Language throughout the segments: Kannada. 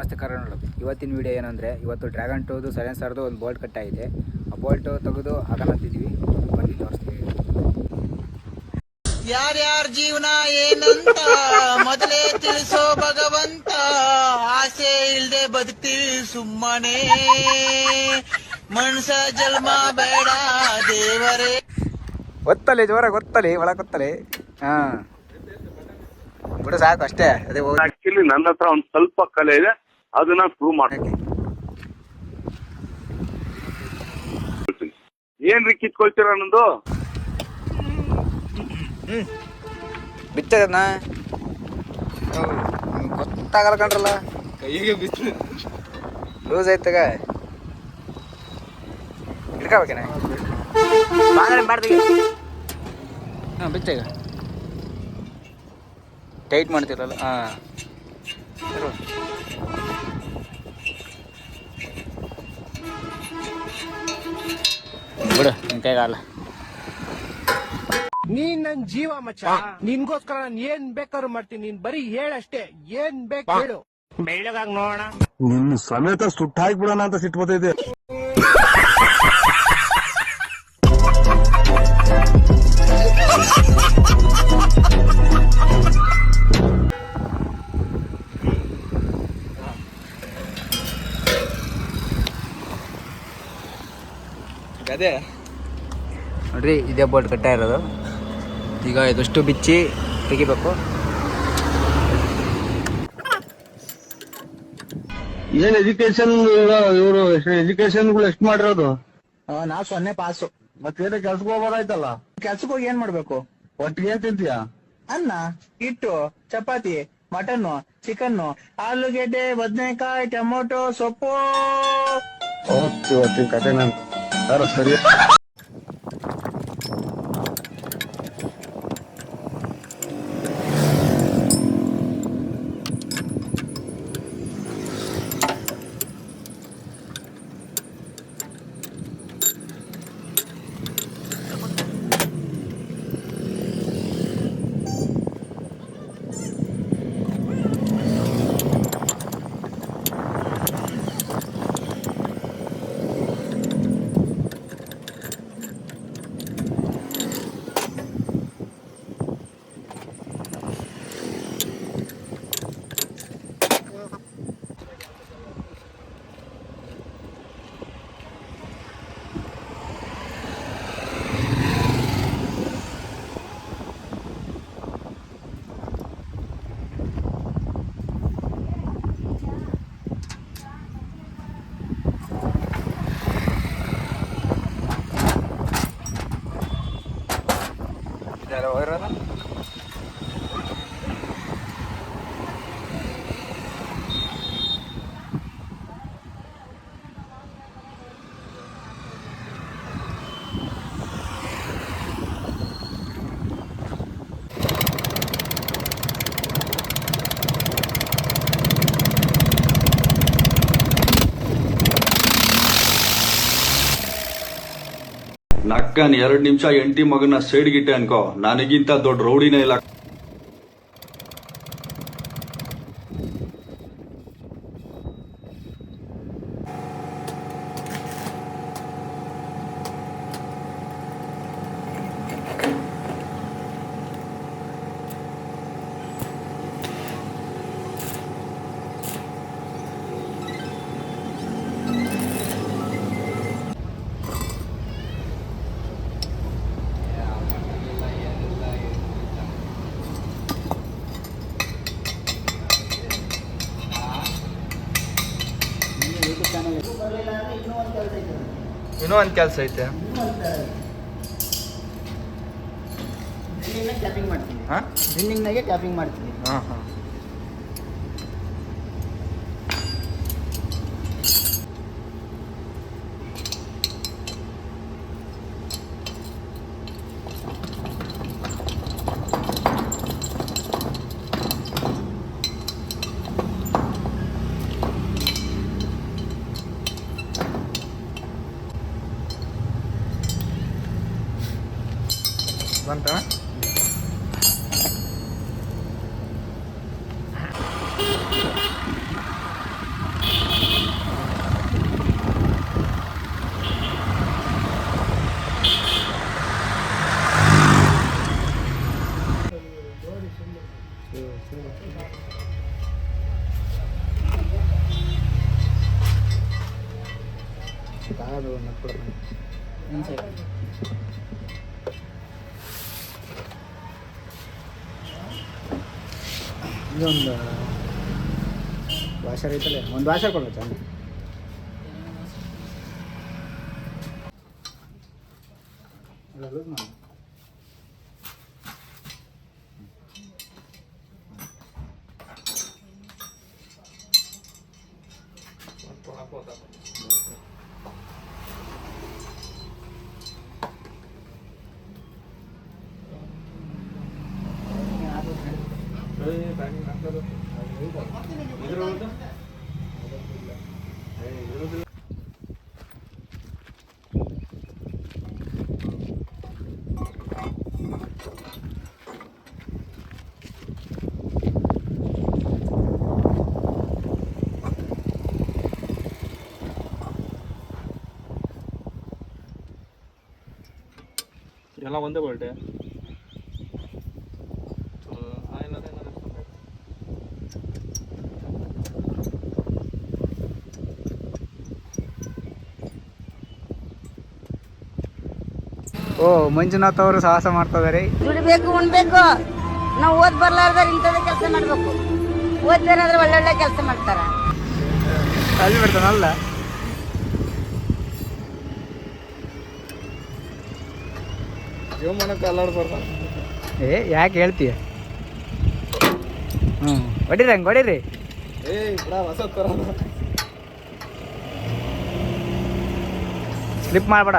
ನಮಸ್ತೆ ಕರ್ನಾಟಕ. ಇವತ್ತಿನ ವಿಡಿಯೋ ಏನಂದರೆ, ಇವತ್ತು ಡ್ರ್ಯಾಗನ್ 2ದು ಸೈಲೆನ್ಸರ್ದು ಒಂದು ಬೋಲ್ಟ್ ಕಟ್ಟಾಗಿದೆ. ಆ ಬೋಲ್ಟು ತೆಗೆದು ಹಾಕೋಣಂತಿದ್ದೀವಿ. ಬನ್ನಿ ತೋರಿಸ್ತೀವಿ. ಯಾರ್ಯಾರ ಜೀವನ ಏನಂತ ಮೊದಲೇ ತಿಳಿಸೋ ಭಗವಂತ. ಆಸೆ ಇಲ್ದೆ ಬದುಕ್ತೀವಿ ಸುಮ್ಮನೆ, ಮನ್ಸ ಜನ್ಮ ಬೇಡ ದೇವರೇ. ಒತ್ತಲೆ ಜೋರಾಗಿ ಒತ್ತಲೆ, ಒಳಗೆ ಒತ್ತಲೆ. ಹಾಂ ಬಿಡು ಸಾಕು ಅಷ್ಟೇ. ಅದೇ ಆಕ್ಚುಲಿ ನನ್ನ ಹತ್ರ ಒಂದು ಸ್ವಲ್ಪ ಕಲೆ ಇದೆ, ಅದನ್ನ ಪ್ರೂವ್ ಮಾಡ್ತೀನಿ. ಏನ್ರಿ ಕಿತ್ಕೊಳ್ತೀರ ಅನ್ನೋದು ಬಿಚ್ಚದನ್ನ ಗೊತ್ತಾಗಲ್ಲ ಕಣ್ರಲ್ಲ. ಕೈಗೆ ಬಿತ್ತು ಲೂಸ್ ಆಯ್ತಾಗ ಹಿಡ್ಕೋಬೇಕೇನೆ. ಮಾಡ್ತೀವಿ. ಹಾಂ ಬಿಚ್ಚಾಗ ಟೈಟ್ ಮಾಡ್ತಿರಲ್ಲ. ಹಾಂ ಬಿಡು, ನಿನ್ ಕೈಗಾಗಲ್ಲ. ನೀನ್ ನನ್ ಜೀವ ಮಚ್ಚ. ನಿನ್ಗೋಸ್ಕರ ನಾನು ಏನ್ ಬೇಕಾದ್ರೂ ಮಾಡ್ತೀನಿ. ನೀನ್ ಬರೀ ಹೇಳಷ್ಟೇ, ಏನ್ ಬೇಕು ಹೇಳು. ಬೆಳ್ಳಗಾಗಿ ನೋಡೋಣ. ನಿನ್ನ ಸಮೇತ ಸುಟ್ಟಾಕ್ಬಿಡೋಣ ಅಂತ ಸಿಟ್ಟು ಬರ್ತೈತೆ. ಅದೇ ನೋಡ್ರಿ, ಇದೇ ಬೋಲ್ಟ್ ಕಟ್ಟ ಇರೋದು. ಈಗ ಇದಷ್ಟು ಬಿಚ್ಚಿ ತೆಗಿಬೇಕು. ಏನ್ ಎಜುಕೇಶನ್ ಇವರು ಎಜುಕೇಶನ್ಗಳು ಎಷ್ಟು ಮಾಡಿರೋದು? ನಾ 0 ಪಾಸು. ಮತ್ತೇನ ಕೆಲ್ಸಕ್ಕೆ ಹೋಗ್ಬೋದಾಯ್ತಲ್ಲ. ಕೆಲ್ಸಕ್ಕೆ ಹೋಗಿ ಏನ್ ಮಾಡ್ಬೇಕು? ಒಟ್ಟಿಗೆ ಏನ್ ತಿಂತೀಯ? ಅನ್ನ, ಹಿಟ್ಟು, ಚಪಾತಿ, ಮಟನ್ನು, ಚಿಕನ್ನು, ಆಲೂಗೆಡ್ಡೆ, ಬದನೆಕಾಯಿ, ಟೊಮೊಟೊ, ಸೊಪ್ಪು. ಇವತ್ತಿನ ಕತೆ ನನ್ ಸರಿ. ಹೋಗಿರೋದ ನಕ್ಕನ್ 2 ನಿಮಿಷ ಎಂಟಿ ಮಗನ ಸೈಡ್ ಗಿಟ್ಟೆ ಅನ್ಕೋ, ನನಗಿಂತ ದೊಡ್ಡ ರೌಡಿನೇ ಇಲ್ಲ. ಇನ್ನೂ ಒಂದು ಕೆಲಸ ಐತೆ. ಕ್ಯಾಪಿಂಗ್ ಮಾಡ್ತೀನಿ. ಹಾಂ ಡ್ರಿಲ್ಲಿಂಗ್ನಾಗೆ ಕ್ಯಾಪಿಂಗ್ ಮಾಡ್ತೀನಿ. ಹಾಂ ಹಾಂ ಬಂತ. ಯಾವುದು ನಟ್ಬಿಡ ಇದೊಂದು ವಾಷರ್ ಐತಲ್ಲ, ಒಂದು ವಾಷರ್ ಕೊಡ್ಬೇಕು ಚೆಂದ. ಲೂಸ್ ಮಾಡಿ. ಎಲ್ಲ ಒಂದೇ ಬೋಲ್ಟೆ. ಓ, ಮಂಜುನಾಥ್ ಅವರು ಸಾಹಸ ಮಾಡ್ತಾ ಇದಾರೆ. ದುಡಿಬೇಕು, ಉಣ್ಬೇಕು. ನಾವು ಓದ್ ಬರ್ಲಾರ್ದಾರ ಇಂಥದೇ ಕೆಲಸ ಮಾಡ್ಬೇಕು. ಓದ್ಬೇರಾದ್ರೆ ಒಳ್ಳೊಳ್ಳೆ ಕೆಲಸ ಮಾಡ್ತಾರ. ಅಲ್ಲಿ ಬಿಡ್ತಾನಲ್ಲ. ಜೀವಮಾನಕ್ಕೆ ಅಲ್ಲಾಡ್ಬಾರ್ದು. ಯಾಕೆ ಹೇಳ್ತೀಯ? ಹೊಡಿರಿ, ಹಂಗೆ ಹೊಡಿರಿ. ಹೊಸ ತರ ಸ್ಲಿಪ್ ಮಾಡಬೇಡ.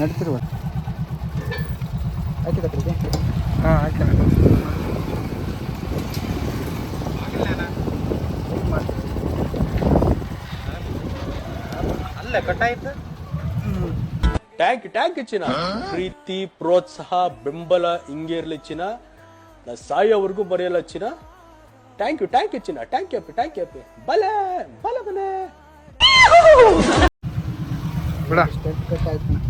ನಡ್ತಿರುವ ಆಯ್ತು ಕತ್ರಿಗೆ. ಹಾಂ ಆಯ್ತು. ಅಲ್ಲೇ ಕಟ್ಟಾಯ್ತು. ಟ್ಯಾಂಕ್ ಚಿನ್ನ. ಪ್ರೀತಿ, ಪ್ರೋತ್ಸಾಹ, ಬೆಂಬಲ ಹಿಂಗೆ ಇರ್ಲಿ ಚಿನ್ನ. ನಾ ಸಾಯೋವರೆಗೂ ಬರೆಯಲ್ಲ ಚಿನ್ನ. ಥ್ಯಾಂಕ್ ಯು ಚಿನ್ನ. ಥ್ಯಾಂಕ್ ಯು ಬಲೆ ಬಲೆ ಬಲೆ ಬಿಡ ಕಟ್ ಆಯ್ತು.